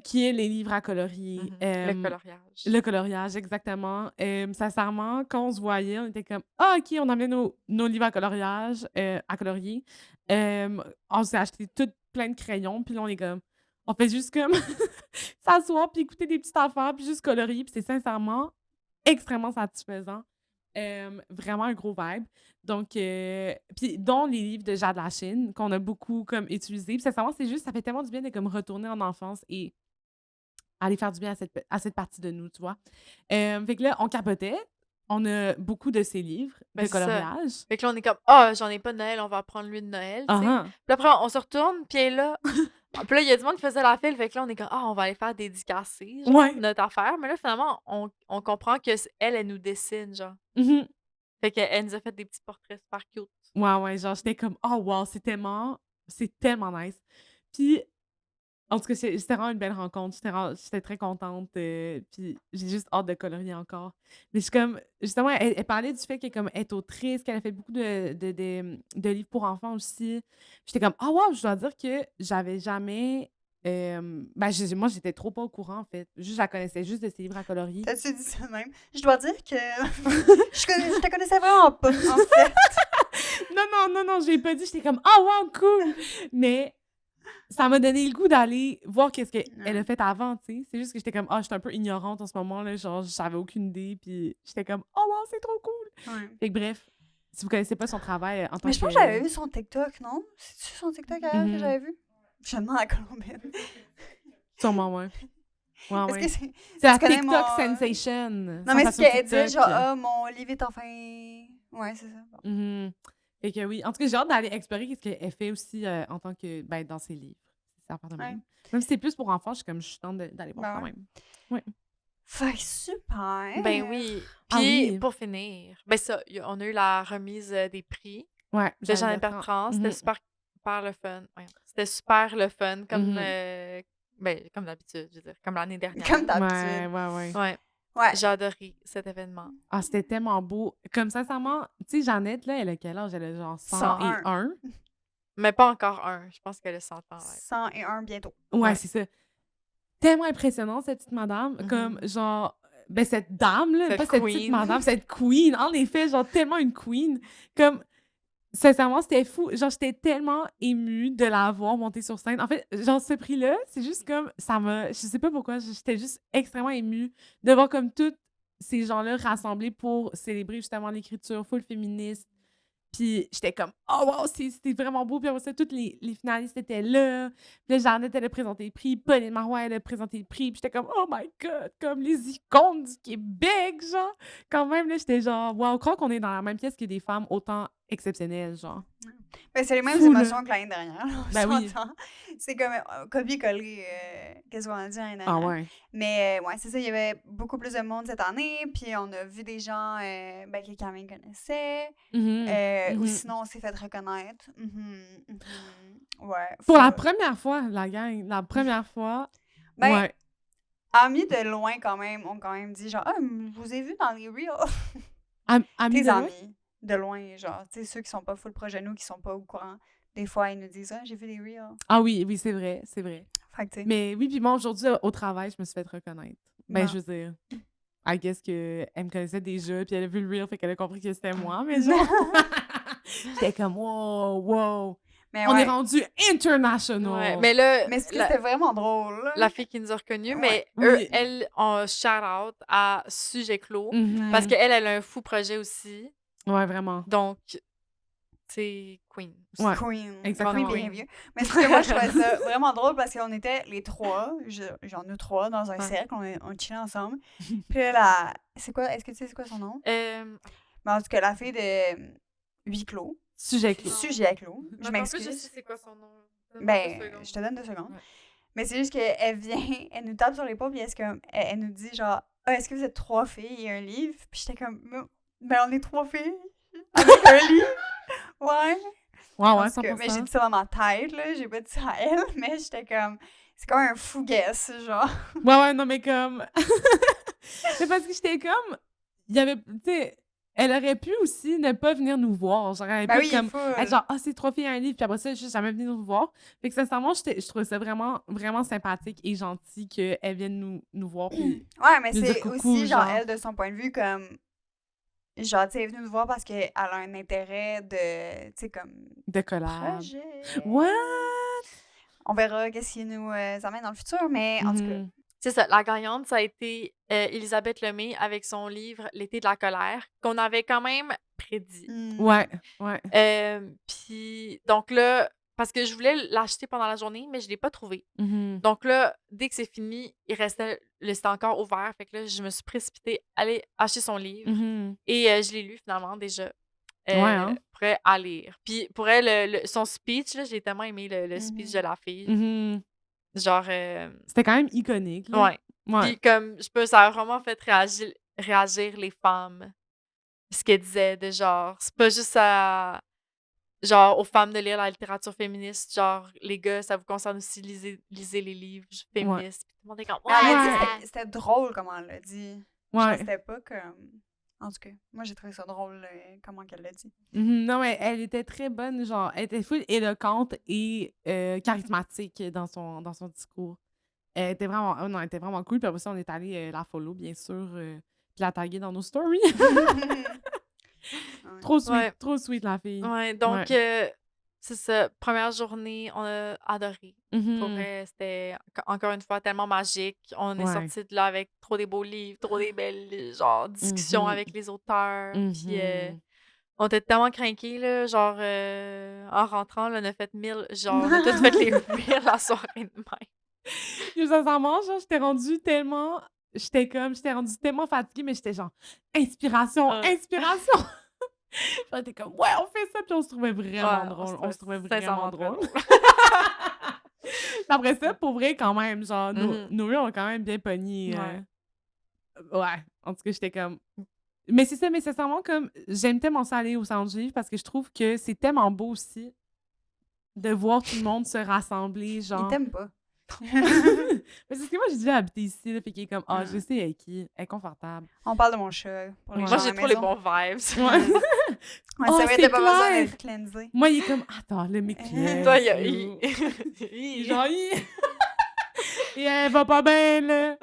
A: qui est les livres à colorier.
C: Le coloriage.
A: Le coloriage, exactement. Sincèrement, quand on se voyait, on était comme, ah, OK, on amenait nos livres à coloriage, à colorier. On s'est acheté tout plein de crayons, puis là, on est comme, on fait juste comme s'asseoir, puis écouter des petites affaires, puis juste colorier, puis c'est sincèrement extrêmement satisfaisant. Vraiment un gros vibe. Donc, puis dont les livres de Jade Lachine, qu'on a beaucoup comme utilisés. Puis sincèrement, c'est juste, ça fait tellement du bien de comme retourner en enfance et aller faire du bien à cette partie de nous, tu vois. Fait que là, on capotait. On a beaucoup de ces livres
C: Ben,
A: de
C: c'est ça.
A: coloriage.
C: Fait que là, on est comme, ah, j'en ai pas de Noël, on va prendre lui de Noël, tu sais.
A: Ah,
C: Puis après, on se retourne, puis elle est là. Puis là, il y a du monde qui faisait la file, fait que là, on est comme, ah, on va aller faire dédicacer, genre,
A: Ouais.
C: notre affaire. Mais là, finalement, on comprend que elle nous dessine, genre.
A: Mhm.
C: Fait qu'elle nous a fait des petits portraits super cute.
A: Ouais, genre, j'étais comme, oh, wow, c'est tellement nice. Puis, En tout cas, c'était vraiment une belle rencontre. J'étais très contente. Puis j'ai juste hâte de colorier encore. Mais je suis comme, justement, elle parlait du fait qu'elle comme, est autrice, qu'elle a fait beaucoup de livres pour enfants aussi. J'étais comme, ah wow, je dois dire que j'avais jamais. Ben, moi, j'étais trop pas au courant, en fait. Juste, je la connaissais juste de ses livres à colorier.
B: T'as-tu dit ça même? Je dois dire que je te connaissais vraiment pas, en fait.
A: Non, je l'ai pas dit. J'étais comme, ah wow, cool. Mais ça m'a donné le goût d'aller voir qu'est-ce qu'elle a fait avant, tu sais. C'est juste que j'étais comme, ah, j'étais un peu ignorante en ce moment, là. Genre, j'avais aucune idée. Puis j'étais comme, oh wow, c'est trop cool.
B: Ouais.
A: Fait que bref, si vous connaissez pas son travail en tant que.
B: Mais je pense que j'avais vu son TikTok, non? C'est-tu son TikTok que j'avais vu? Je demande à Colombine.
A: Sûrement, ouais. Ouais,
B: Est-ce
A: ouais.
B: que
A: C'est la
B: tu connais
A: TikTok
B: mon-
A: sensation.
B: Non, mais ce
A: sensation
B: qu'elle dit,
A: TikTok.
B: genre, ah, mon livre est enfin. Ouais, c'est ça. Bon.
A: Mhm. Fait que oui. En tout cas, j'ai hâte d'aller explorer ce qu'elle fait aussi en tant que. Ben, dans ses livres. Ça part de même.
B: Ouais.
A: Même si c'est plus pour enfants, je suis tente d'aller voir
B: Ben
A: quand
B: ouais.
A: même. Ouais.
B: Fait que super!
C: Ben oui.
A: Ah
C: Puis,
A: oui.
C: pour finir, ben ça, on a eu la remise des prix
A: Ouais.
C: de Jeannette Bertrand. C'était super le fun. Ouais. C'était super le fun, comme, comme d'habitude, je veux dire, comme l'année dernière.
B: Comme d'habitude.
C: Ouais.
B: Ouais.
C: J'ai adoré cet événement.
A: Ah, c'était tellement beau. Comme sincèrement, tu sais, Jeannette, là, elle a quel âge? Elle a genre 101.
C: Mais pas encore un. Je pense qu'elle a 100 ans. Ouais.
B: 101 bientôt.
A: Ouais, c'est ça. Tellement impressionnant, cette petite madame. Comme, genre, ben, cette dame, là,
C: Cette
A: pas cette
C: queen.
A: petite madame, cette queen. En effet, genre, tellement une queen. Comme, sincèrement, c'était fou. Genre, j'étais tellement émue de la voir monter sur scène. En fait, genre, ce prix-là, c'est juste comme, ça m'a... Je sais pas pourquoi, j'étais juste extrêmement émue de voir comme tous ces gens-là rassemblés pour célébrer justement l'écriture full féministe. Puis j'étais comme, oh wow, c'était vraiment beau. Puis après ça, toutes les finalistes étaient là. Puis là, Jeannette, elle a présenté le prix. Pauline Marois, elle a présenté le prix. Puis j'étais comme, oh my God, comme les icônes du Québec, genre. Quand même, là, j'étais genre, wow, crois qu'on est dans la même pièce que des femmes autant exceptionnelles, genre.
B: Ben, c'est les mêmes
A: Fou, là.
B: émotions que l'année dernière. Là,
A: Ben oui.
B: C'est comme copier-coller qu'est-ce qu'on a dit l'année dernière.
A: Ah ouais.
B: Mais ouais, c'est ça, il y avait beaucoup plus de monde cette année. Puis on a vu des gens que Camille connaissait. Ou sinon, on s'est fait reconnaître. Ouais.
A: Pour la première fois, la gang, la première fois.
B: Ben,
A: ouais.
B: Amis de loin, quand même, ont quand même dit genre, ah, je vous ai vu dans les Reels.
A: Amis
B: Tes
A: de loin?
B: amis de loin, genre, tu sais, ceux qui sont pas full proche de nous, qui sont pas au courant. Des fois, ils nous disent, ah, j'ai vu des Reels.
A: Ah oui, c'est vrai, c'est vrai.
B: Fait que, tu sais.
A: Mais oui, puis moi, aujourd'hui, au travail, je me suis fait reconnaître. Ben,
B: Bon.
A: je veux dire, I guess qu'elle me connaissait déjà, puis elle a vu le reel, fait qu'elle a compris que c'était moi, mais genre... J'étais comme, wow.
B: Mais
A: On
B: ouais.
A: est rendu international.
C: Ouais. Mais là,
B: Mais c'était vraiment drôle.
C: la fille qui nous a reconnus,
B: Ouais.
C: mais eux,
A: Oui.
C: elle, on shout-out à Sujet Clos,
A: Mhm.
C: parce qu'elle, elle a un fou projet aussi.
A: Ouais, vraiment.
C: Donc, c'est Queen. aussi.
A: Ouais.
B: Queen.
A: Exactement.
B: Queen bien vieux. Mais c'est que moi, je trouvais ça vraiment drôle parce qu'on était les trois, genre nous trois, dans un cercle, on chillait ensemble. Puis là, c'est quoi, est-ce que tu sais c'est quoi son nom? Mais en tout cas, la fille de Huis Clos.
A: Sujet clos.
B: Sujet Clos. Je
C: Je
B: m'excuse.
C: sais c'est quoi son nom.
B: Ben, je te donne 2 secondes.
C: Ouais.
B: Mais c'est juste qu'elle vient, elle nous tape sur l'épaule, puis elle nous dit genre, ah, est-ce que vous êtes 3 filles et un livre? Puis j'étais comme, ben on est 3 filles avec un livre. Ouais.
A: Ouais,
B: En tout cas,
A: 100%.
B: mais j'ai dit ça dans ma tête, là. J'ai pas dit ça à elle, mais j'étais comme, c'est comme un fou guess, genre.
A: Ouais, non, mais comme... c'est parce que j'étais comme... Il y avait... Tu sais, elle aurait pu aussi ne pas venir nous voir. Genre, elle
B: Ben
A: aurait
B: oui,
A: pu comme...
B: full.
A: être genre, ah, c'est 3 filles et un livre, puis après ça, je suis jamais venue nous voir. Fait que sincèrement, je trouvais ça vraiment, vraiment sympathique et gentil qu'elle vienne nous voir. Puis...
B: Ouais, mais
A: nous dire
B: c'est
A: coucou,
B: aussi, genre,
A: genre.
B: elle, de son point de vue, comme, genre, tu sais, elle est venue nous voir parce qu'elle a un intérêt de, tu sais, comme,
A: de collab.
B: projet.
A: What?
B: On verra qu'est-ce qui nous amène dans le futur, mais en tout cas,
A: Mhm.
C: C'est ça, la gagnante, ça a été Elisabeth Lemay avec son livre L'été de la colère, qu'on avait quand même prédit.
A: Ouais.
C: Puis, donc là, parce que je voulais l'acheter pendant la journée, mais je ne l'ai pas trouvé.
A: Mhm.
C: Donc là, dès que c'est fini, c'était encore ouvert. Fait que là, je me suis précipitée à aller acheter son livre.
A: Mhm.
C: Et je l'ai lu finalement déjà.
A: Ouais, hein?
C: Pour elle à lire. Puis pour elle, son speech, là, j'ai tellement aimé le speech de la fille.
A: Mhm.
C: Genre,
A: C'était quand même iconique. Là.
C: ouais.
A: Ouais.
C: Puis comme, ça a vraiment fait réagir les femmes. Ce qu'elle disait de genre, c'est pas juste à... genre, aux femmes de lire la littérature féministe. Genre, les gars, ça vous concerne aussi, lisez les livres féministes. Puis tout le monde est comme,
B: c'était drôle comment elle l'a dit.
A: Ouais.
B: C'était pas comme... En tout cas, moi, j'ai trouvé ça drôle comment qu'elle l'a dit.
A: Non, mais elle était très bonne, genre, elle était full éloquente et charismatique dans son discours. Elle était vraiment, non, elle était vraiment cool. Puis après ça, on est allé la follow, bien sûr, puis la taguer dans nos stories. Trop sweet, la fille.
C: Ouais, donc, c'est ça. Première journée, on a adoré. Pour vrai, c'était, encore une fois, tellement magique. On est sortis de là avec trop des beaux livres, trop des belles, genre, discussions avec les auteurs. Puis, on était tellement craqués, là, genre, en rentrant, là, on a fait 1000, genre, on a tous fait les 1000 la soirée de même.
A: Sincèrement, genre, j'étais rendue tellement fatiguée, mais j'étais genre, inspiration! J'étais comme, ouais, on fait ça, puis on se trouvait vraiment drôle. On se trouvait vraiment drôle. Après ça, pour vrai, quand même, genre, nos rues ont quand même bien pogné. Ouais, en tout cas, j'étais comme... Mais c'est ça, mais sincèrement, comme, j'aime tellement ça aller au Salon du Livre parce que je trouve que c'est tellement beau aussi de voir tout le monde se rassembler, genre...
B: Ils t'aiment pas.
A: Mais c'est ce que moi j'ai déjà habité ici là, fait qu'il est comme je sais elle est confortable.
B: On parle de mon chat pour les gens
C: moi
B: à
C: j'ai
B: la
C: trop les
B: maison.
C: bons vibes.
B: Ça va être pas besoin d'être cleansé.
A: Moi il est comme attends le mec
C: toi il
A: genre et elle va pas bien là.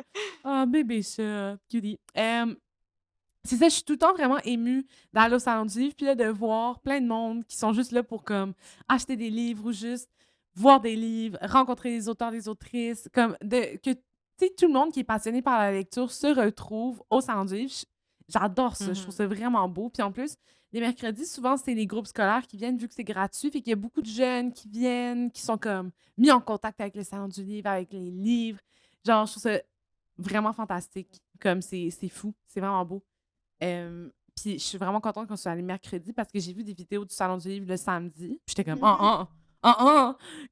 A: Bébé chat cutie. C'est ça, je suis tout le temps vraiment émue d'aller au Salon du Livre puis là de voir plein de monde qui sont juste là pour comme acheter des livres ou juste voir des livres, rencontrer des auteurs, des autrices, comme que tu sais, tout le monde qui est passionné par la lecture se retrouve au Salon du Livre. J'adore ça, je trouve ça vraiment beau. Puis en plus, les mercredis, souvent, c'est les groupes scolaires qui viennent vu que c'est gratuit. Fait qu'il y a beaucoup de jeunes qui viennent, qui sont comme mis en contact avec le Salon du Livre, avec les livres. Genre, je trouve ça vraiment fantastique. Comme c'est fou, c'est vraiment beau. Puis je suis vraiment contente qu'on soit allé mercredi parce que j'ai vu des vidéos du Salon du Livre le samedi. Puis j'étais comme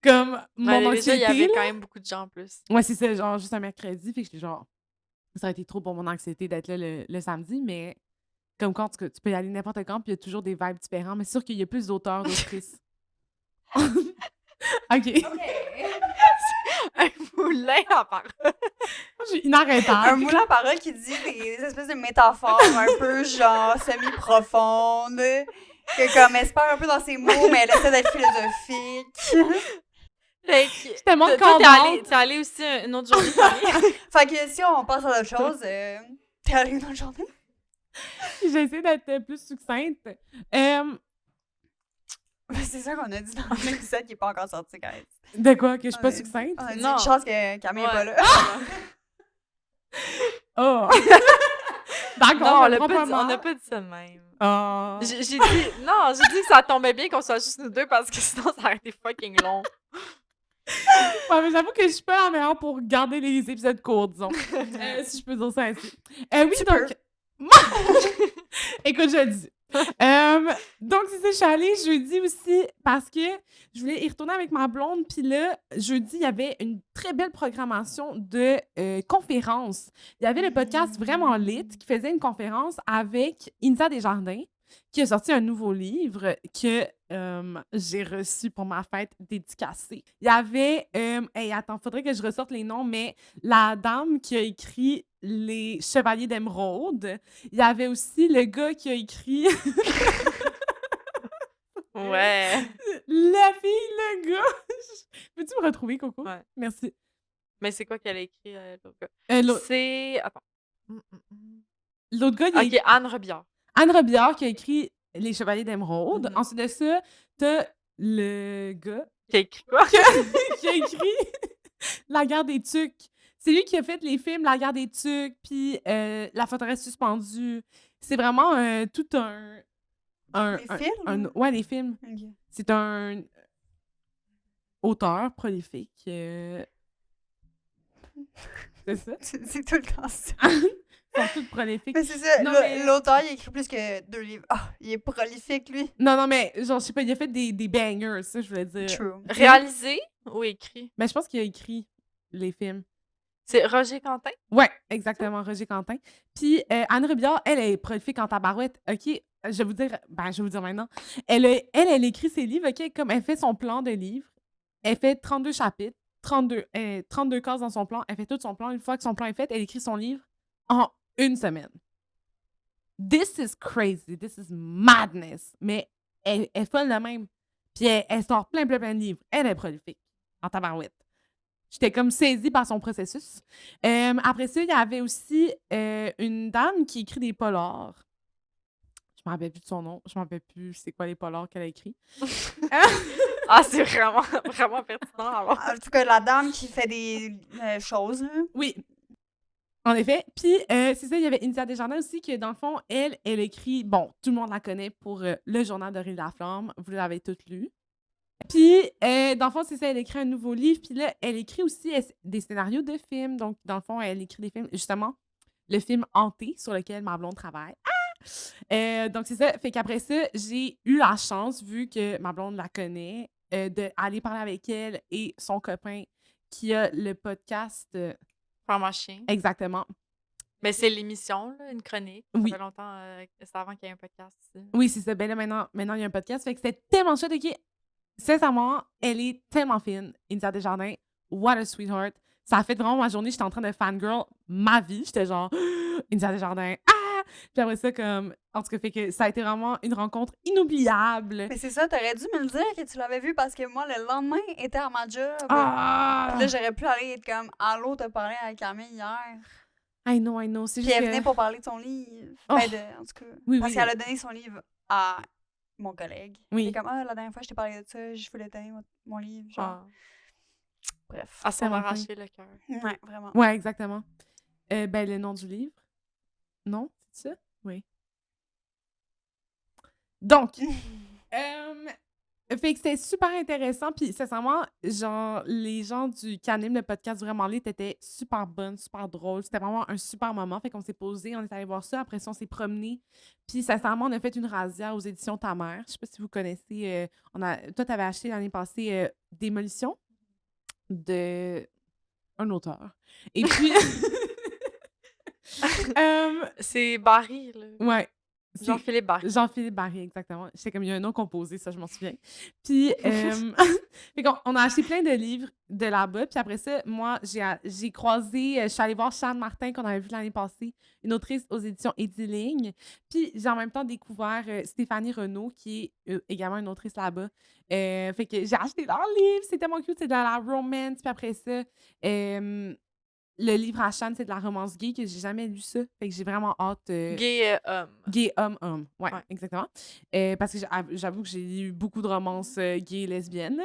A: comme mon anxiété.
C: Déjà, il y avait quand même beaucoup de gens en plus.
A: Ouais, c'est ça, genre juste un mercredi. Fait que j'étais genre, ça a été trop pour mon anxiété d'être là le samedi, mais comme quand tu peux y aller n'importe quand, puis il y a toujours des vibes différents. Mais c'est sûr qu'il y a plus d'auteurs, d'autrices. OK.
C: Un moulin à parole.
A: J'ai inarrêtable.
B: Un moulin à parole qui dit des espèces de métaphores un peu genre semi-profondes. Que comme elle se perd un peu dans ses mots, mais elle essaie d'être philosophique.
C: Je
A: suis tellement contente.
C: T'es allée aussi une autre journée.
B: Fait que si on passe à d'autres choses, t'es allée une autre journée?
A: J'ai essayé d'être plus succincte.
B: C'est ça qu'on a dit dans l'épisode qui n'est pas encore sorti, guys.
A: De quoi? Que je suis pas succincte?
B: On a dit une chance que Camille n'est pas là.
A: Oh! D'accord,
C: non, on n'a pas dit ça de même.
A: Oh.
C: J'ai dit que ça tombait bien qu'on soit juste nous deux parce que sinon ça aurait été fucking long.
A: Ouais, mais j'avoue que je suis pas la meilleure pour garder les épisodes courts, disons. Si je peux dire ça ainsi. Oui,
B: tu
A: donc... Écoute, je le dis. Donc, c'est ça, je suis allée jeudi aussi parce que je voulais y retourner avec ma blonde. Puis là, jeudi, il y avait une très belle programmation de conférences. Il y avait le podcast Vraiment Lit qui faisait une conférence avec Insa Desjardins qui a sorti un nouveau livre que j'ai reçu pour ma fête dédicacée. Il y avait... attends, faudrait que je ressorte les noms, mais la dame qui a écrit Les Chevaliers d'Émeraude. Il y avait aussi le gars qui a écrit...
C: Ouais.
A: La fille, le gars. Peux-tu me retrouver, Coco?
C: Ouais.
A: Merci.
C: Mais c'est quoi qu'elle a écrit, l'autre gars? C'est... Attends.
A: L'autre gars, il
C: OK, Anne Robillard.
A: Anne Robillard qui a écrit Les Chevaliers d'Émeraude. Ensuite de ça, t'as le gars...
C: Qui a écrit quoi?
A: qui a écrit La guerre des tucs. C'est lui qui a fait les films La guerre des tucs, puis La forteresse suspendue. C'est vraiment tout un...
B: Les films?
A: Ouais, les films.
B: Okay.
A: C'est un auteur prolifique. C'est ça?
B: C'est tout le temps ça.
A: Ils sont tous prolifiques.
B: Mais c'est ça, l'auteur, il écrit plus que 2 livres. Il est prolifique, lui.
A: Non, mais genre, je sais pas, il a fait des bangers, ça, je voulais dire.
B: True.
C: Réalisé ou écrit?
A: Mais je pense qu'il a écrit les films.
C: C'est Roger Quentin?
A: Ouais, exactement, Roger Quentin. Puis Anne Robillard, elle est prolifique en tabarouette. OK, je vais vous dire maintenant. Elle écrit ses livres, OK? Comme elle fait son plan de livre. Elle fait 32 chapitres, 32 cases dans son plan. Elle fait tout son plan. Une fois que son plan est fait, elle écrit son livre en une semaine. This is crazy. This is madness. Mais elle est folle de même. Puis elle sort plein de livres. Elle est prolifique en tabarouette. J'étais comme saisie par son processus. Après ça, il y avait aussi une dame qui écrit des polars. Je me rappelle plus de son nom. Je me rappelle plus c'est quoi les polars qu'elle a écrit.
C: Ah, c'est vraiment, vraiment pertinent. Alors.
B: En tout cas, la dame qui fait des choses. Là.
A: Oui. En effet. Puis, c'est ça, il y avait India Desjardins aussi, que dans le fond, elle écrit... Bon, tout le monde la connaît pour Le Journal de Rive-la-Flamme. Vous l'avez toutes lu. Puis, dans le fond, c'est ça, elle écrit un nouveau livre. Puis là, elle écrit aussi des scénarios de films. Donc, dans le fond, elle écrit des films. Justement, le film Hanté, sur lequel ma blonde travaille. Donc, c'est ça. Fait qu'après ça, j'ai eu la chance, vu que ma blonde la connaît, d'aller parler avec elle et son copain qui a le podcast...
C: Faire ma chien.
A: Exactement.
C: Mais c'est l'émission, là, une chronique. Ça
A: Oui.
C: fait longtemps, c'est avant qu'il y ait un podcast ici.
A: Oui, c'est ça. Ben là, maintenant, il y a un podcast. Fait que c'était tellement chouette. OK, sincèrement, elle est tellement fine, India Desjardins. What a sweetheart. Ça a fait vraiment ma journée. J'étais en train de fangirl ma vie. J'étais genre, India Desjardins, ah! Puis après ça, comme, en tout cas, fait que ça a été vraiment une rencontre inoubliable.
B: Mais c'est ça, t'aurais dû me le dire que tu l'avais vu parce que moi, le lendemain, était à ma job.
A: Ah!
B: Puis là, j'aurais pu aller être comme, allô, t'as parlé avec Camille hier.
A: I know. C'est
B: Puis
A: juste
B: elle
A: que...
B: venait pour parler de son livre.
A: Oh.
B: En tout cas.
A: Oui,
B: parce
A: oui.
B: qu'elle a donné son livre à mon collègue.
A: Oui.
B: Elle est comme, la dernière fois, je t'ai parlé de ça, je voulais donner mon livre. Genre. Bref.
C: Ah, ça m'a arraché le cœur.
B: Ouais, vraiment.
A: Ouais, exactement. Ben, le nom du livre. Non? C'est ça? Oui. Donc, fait que c'était super intéressant. Puis, sincèrement, genre, les gens du Canim, le podcast Vraiment Lit, étaient super bonnes, super drôles. C'était vraiment un super moment. Fait qu'on s'est posé, on est allé voir ça. Après ça, on s'est promené. Puis, sincèrement, on a fait une razzia aux éditions Ta Mère. Je sais pas si vous connaissez. Toi, t'avais acheté l'année passée Démolition de un auteur. Et puis...
C: c'est Barry, là.
A: Ouais.
C: Jean-Philippe Barry.
A: Jean-Philippe Barry, exactement. J'étais comme, il y a un nom composé, ça, je m'en souviens. Puis, fait on a acheté plein de livres de là-bas. Puis après ça, moi, j'ai croisé, je suis allée voir Chane Martin, qu'on avait vu l'année passée, une autrice aux éditions Édiling. Puis, j'ai en même temps découvert Stéphanie Renaud, qui est également une autrice là-bas. Fait que j'ai acheté leur livre, c'est tellement cute, c'est de la romance. Puis après ça, le livre à Chane, c'est de la romance gay, que j'ai jamais lu ça. Fait que j'ai vraiment hâte.
C: Gay homme.
A: Gay homme. Ouais, exactement. Parce que j'avoue que j'ai lu beaucoup de romances gays et lesbiennes.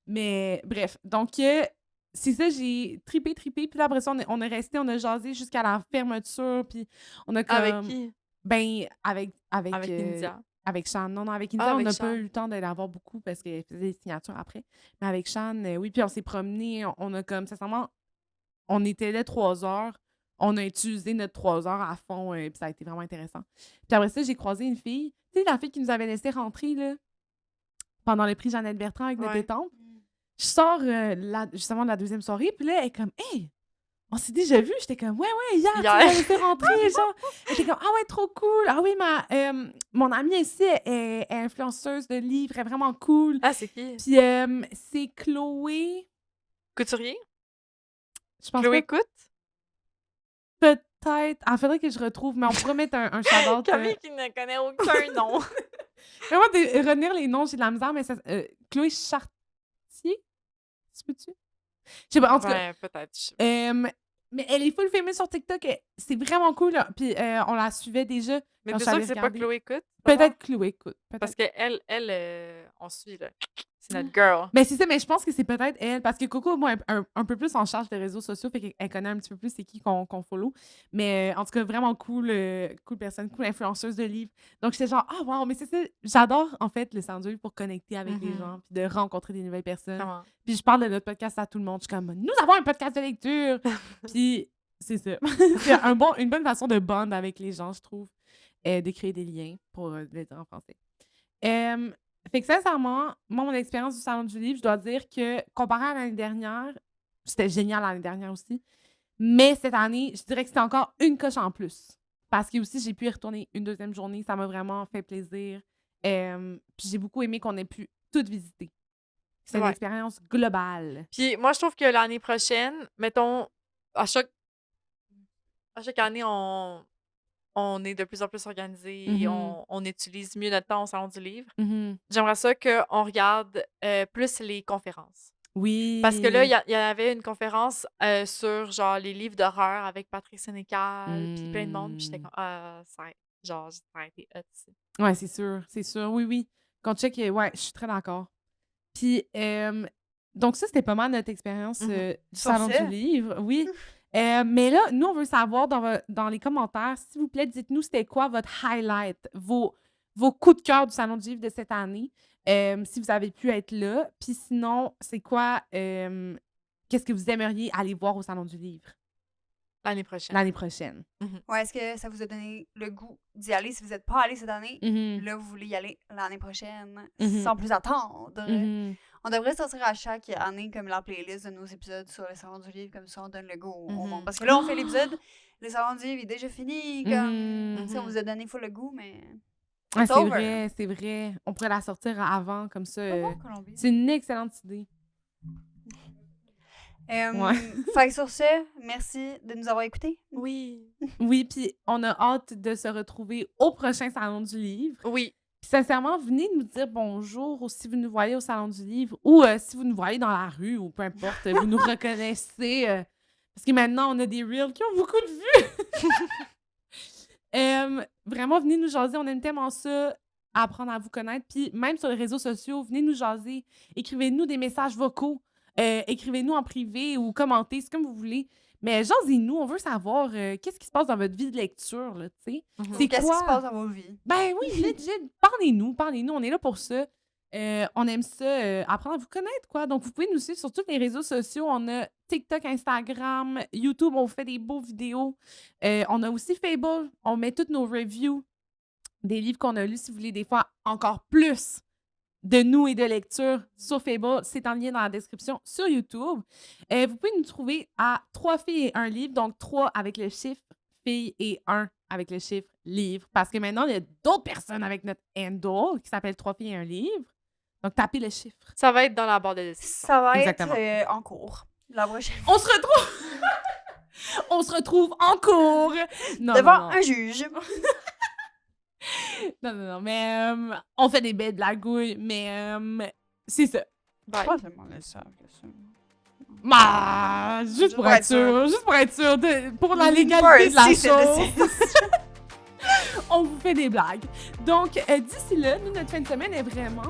A: Mais bref, donc c'est ça, j'ai tripé. Puis là, après ça, on est resté, on a jasé jusqu'à la fermeture. Puis on a comme...
C: Avec qui?
A: Ben, avec
C: India.
A: Avec Chane. Non, avec India, on n'a pas eu le temps d'aller avoir beaucoup parce qu'elle faisait des signatures après. Mais avec Chane, oui. Puis on s'est promené, on a comme, sincèrement... On était là 3 heures. On a utilisé notre 3 heures à fond. Puis ça a été vraiment intéressant. Puis après ça, j'ai croisé une fille. Tu sais, la fille qui nous avait laissé rentrer là, pendant le prix Jeannette Bertrand avec notre détente. Je sors justement de la deuxième soirée. Puis là, elle est comme, hey, on s'est déjà vu. J'étais comme, ouais, hier, tu m'as laissé rentrer. Genre. Elle était comme, ah ouais, trop cool. Ah oui, mon amie ici est influenceuse de livres. Elle est vraiment cool.
C: Ah, c'est qui?
A: Puis c'est Chloé
C: Couturier?
A: Je pense
C: Chloé Coute?
A: Peut-être. Il faudrait que je retrouve, mais on pourrait mettre un shout-out.
C: Camille qui ne connaît aucun nom.
A: Vraiment, retenir les noms, j'ai de la misère, mais ça, Chloé Chartier? Tu peux-tu? Je sais pas, en tout cas.
C: Peut-être.
A: Mais elle est full famous sur TikTok. C'est vraiment cool. Là. Puis on la suivait déjà.
C: Mais t'es sûr que c'est pas Chloé Coute?
A: Peut-être Chloé Coute.
C: Parce qu'elle, on suit, là. C'est notre girl.
A: Mais c'est ça, mais je pense que c'est peut-être elle. Parce que Coco, moi, est un peu plus en charge des réseaux sociaux. Fait qu'elle connaît un petit peu plus c'est qui qu'on follow. Mais en tout cas, vraiment cool personne, cool influenceuse de livres. Donc j'étais genre, ah wow, mais c'est ça. J'adore, en fait, le salon du livre pour connecter avec les gens. Puis de rencontrer des nouvelles personnes.
C: Comment?
A: Puis je parle de notre podcast à tout le monde. Je suis comme, nous avons un podcast de lecture. Puis c'est ça. C'est une bonne façon de bond avec les gens, je trouve. De créer des liens, pour le dire en français. Fait que sincèrement, moi, mon expérience du Salon du livre, je dois dire que, comparé à l'année dernière, c'était génial l'année dernière aussi, mais cette année, je dirais que c'était encore une coche en plus parce que aussi, j'ai pu y retourner une deuxième journée. Ça m'a vraiment fait plaisir. Puis j'ai beaucoup aimé qu'on ait pu tout visiter. C'est une expérience globale.
C: Puis moi, je trouve que l'année prochaine, mettons, à chaque année, on est de plus en plus organisé et on utilise mieux notre temps au Salon du Livre. J'aimerais ça qu'on regarde plus les conférences.
A: Oui.
C: Parce que là, il y avait une conférence sur genre les livres d'horreur avec Patrick Sénécal, puis plein de monde. Puis j'étais comme, ça a été hot.
A: Ouais, c'est sûr. Oui. Quand tu check, ouais, je suis très d'accord. Puis, donc ça, c'était pas mal notre expérience du Salon du Livre. Oui. Mais là, nous, on veut savoir dans les commentaires, s'il vous plaît, dites-nous c'était quoi votre highlight, vos coups de cœur du Salon du Livre de cette année, si vous avez pu être là. Puis sinon, c'est quoi, qu'est-ce que vous aimeriez aller voir au Salon du Livre?
C: L'année prochaine.
A: L'année prochaine.
B: Ouais, est-ce que ça vous a donné le goût d'y aller si vous n'êtes pas allé cette année? Là, vous voulez y aller l'année prochaine sans plus attendre. On devrait sortir à chaque année comme la playlist de nos épisodes sur le Salon du Livre, comme ça on donne le goût au monde. Parce que là, on fait l'épisode, le Salon du Livre est déjà fini, comme on vous a donné full le goût, mais...
A: c'est vrai. On pourrait la sortir avant, comme ça. C'est une excellente idée.
B: Fait que sur ce, merci de nous avoir écoutés.
C: Oui.
A: Oui, puis on a hâte de se retrouver au prochain Salon du Livre.
C: Oui.
A: Puis sincèrement, venez nous dire bonjour ou si vous nous voyez au Salon du Livre ou si vous nous voyez dans la rue ou peu importe, vous nous reconnaissez. Parce que maintenant, on a des Reels qui ont beaucoup de vues. Vraiment, venez nous jaser. On aime tellement ça, apprendre à vous connaître. Puis même sur les réseaux sociaux, venez nous jaser. Écrivez-nous des messages vocaux. Écrivez-nous en privé ou commentez, c'est comme vous voulez. Mais jasez-nous, on veut savoir qu'est-ce qui se passe dans votre vie de lecture, là, tu sais.
B: C'est qu'est-ce qui se passe dans vos vies?
A: Ben oui, legit, parlez-nous, on est là pour ça. On aime ça, apprendre à vous connaître, quoi. Donc, vous pouvez nous suivre sur tous les réseaux sociaux. On a TikTok, Instagram, YouTube, on fait des beaux vidéos. On a aussi Fable, on met toutes nos reviews des livres qu'on a lus, si vous voulez, des fois encore plus de nous et de lecture sur Fable. C'est en lien dans la description sur YouTube. Vous pouvez nous trouver à 3 filles et un livre, donc 3 avec le chiffre filles et 1 avec le chiffre livre. Parce que maintenant, il y a d'autres personnes avec notre handle qui s'appelle 3 filles et un livre. Donc, tapez le chiffre.
C: Ça va être dans la barre de description.
B: Ça va être en cours. La prochaine.
A: On se retrouve... On se retrouve en cours.
B: Devant un juge.
A: Non, mais on fait des belles blagouilles, mais c'est ça.
B: Bye. Pas tellement le savent que ça.
A: Juste pour être sûr, pour la légalité de la chose. On vous fait des blagues. Donc, d'ici là, nous, notre fin de semaine est vraiment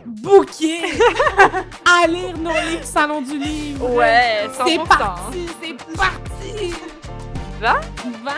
A: bookée à lire nos livres Salon du Livre.
C: Ouais, 100%.
A: C'est parti!
C: Va?
A: Va!